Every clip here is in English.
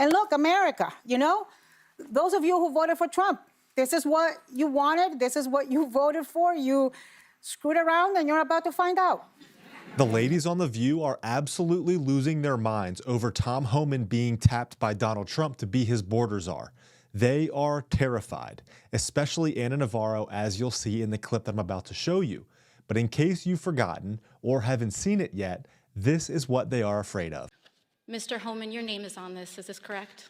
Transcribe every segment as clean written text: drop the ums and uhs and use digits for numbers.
And look, America, you know, those of you who voted for Trump, this is what you wanted. This is what you voted for. You screwed around and you're about to find out. The ladies on The View are absolutely losing their minds over Tom Homan being tapped by Donald Trump to be his border czar. They are terrified, especially Ana Navarro, as you'll see in the clip that I'm about to show you. But in case you've forgotten or haven't seen it yet, this is what they are afraid of. Mr. Homan, your name is on this. Is this correct?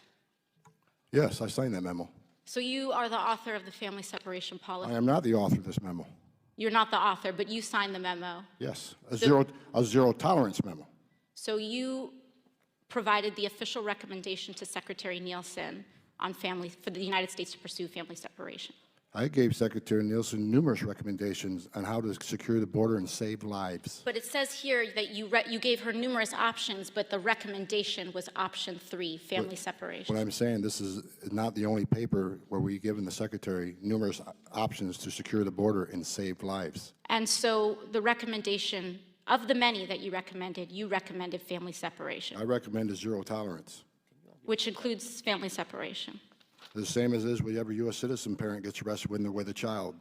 Yes, I signed that memo. So you are the author of the family separation policy? I am not the author of this memo. You're not the author, but you signed the memo. Yes, a zero tolerance memo. So you provided the official recommendation to Secretary Nielsen on for the United States to pursue family separation. I gave Secretary Nielsen numerous recommendations on how to secure the border and save lives. But it says here that you gave her numerous options, but the recommendation was option 3, family separation. What I'm saying, this is not the only paper where we've given the Secretary numerous options to secure the border and save lives. And so the recommendation, of the many that you recommended family separation. I recommended zero tolerance. Which includes family separation. The same as is with every U.S. citizen parent gets arrested when they're with a child.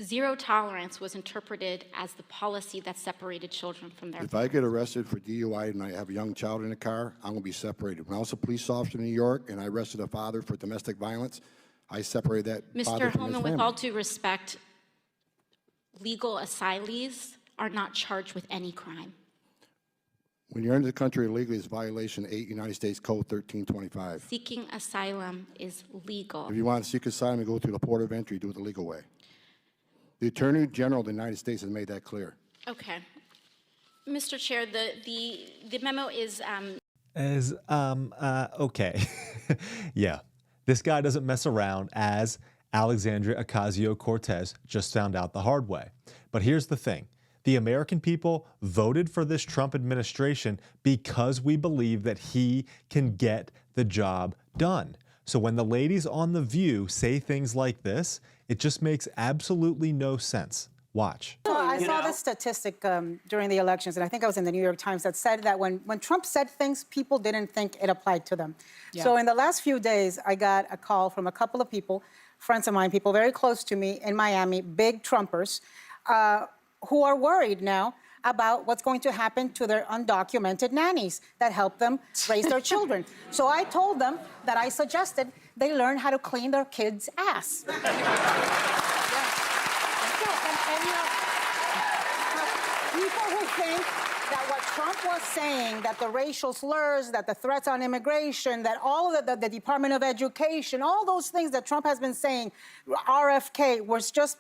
Zero tolerance was interpreted as the policy that separated children from their If I get arrested for DUI and I have a young child in a car, I'm going to be separated. When I was a police officer in New York and I arrested a father for domestic violence, I separated that father Mr. from his Homan, family. with all due respect, legal asylees are not charged with any crime. When you're in the country illegally, it's violation 8 United States Code 1325. Seeking asylum is legal. If you want to seek asylum and go through the port of entry, do it the legal way. The Attorney General of the United States has made that clear. Okay. Mr. Chair, the memo is... Okay. Yeah, this guy doesn't mess around, as Alexandria Ocasio-Cortez just found out the hard way. But here's the thing. The American people voted for this Trump administration because we believe that he can get the job done. So when the ladies on The View say things like this, it just makes absolutely no sense. Watch. So I saw this statistic during the elections, and I think I was in the New York Times, that said that when Trump said things, people didn't think it applied to them. Yeah. So in the last few days, I got a call from a couple of people, friends of mine, people very close to me in Miami, big Trumpers, who are worried now about what's going to happen to their undocumented nannies that help them raise their children. So I told them that I suggested they learn how to clean their kids' ass. And, you know, people who think that what Trump was saying, that the racial slurs, that the threats on immigration, that all of the Department of Education, all those things that Trump has been saying, RFK, was just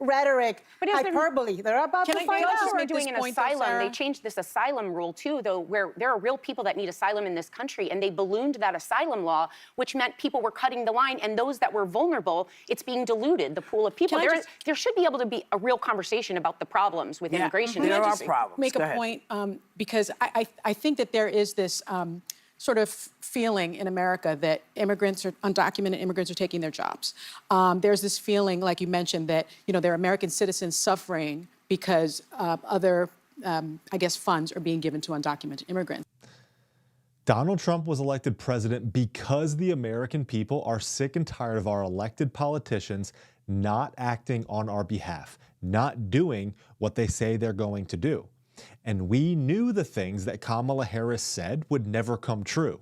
rhetoric, hyperbole. They're about to find out. We're doing an asylum. They changed this asylum rule, too, though, where there are real people that need asylum in this country, and they ballooned that asylum law, which meant people were cutting the line, and those that were vulnerable, it's being diluted, the pool of people. There should be able to be a real conversation about the problems with immigration. There are problems. Make a point, because I think that there is this sort of feeling in America that undocumented immigrants are taking their jobs. There's this feeling, like you mentioned, that there are American citizens suffering because other, I guess, funds are being given to undocumented immigrants. Donald Trump was elected president because the American people are sick and tired of our elected politicians not acting on our behalf, not doing what they say they're going to do. And we knew the things that Kamala Harris said would never come true.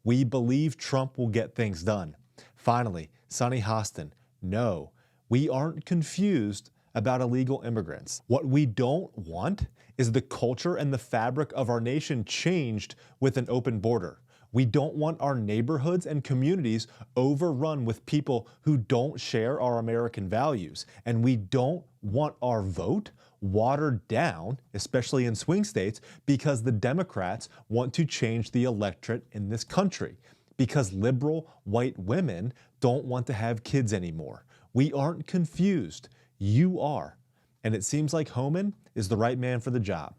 We believe Trump will get things done. Finally, Sunny Hostin, no, we aren't confused about illegal immigrants. What we don't want is the culture and the fabric of our nation changed with an open border. We don't want our neighborhoods and communities overrun with people who don't share our American values. And we don't want our vote watered down, especially in swing states, because the Democrats want to change the electorate in this country, because liberal white women don't want to have kids anymore. We aren't confused. You are. And it seems like Homan is the right man for the job.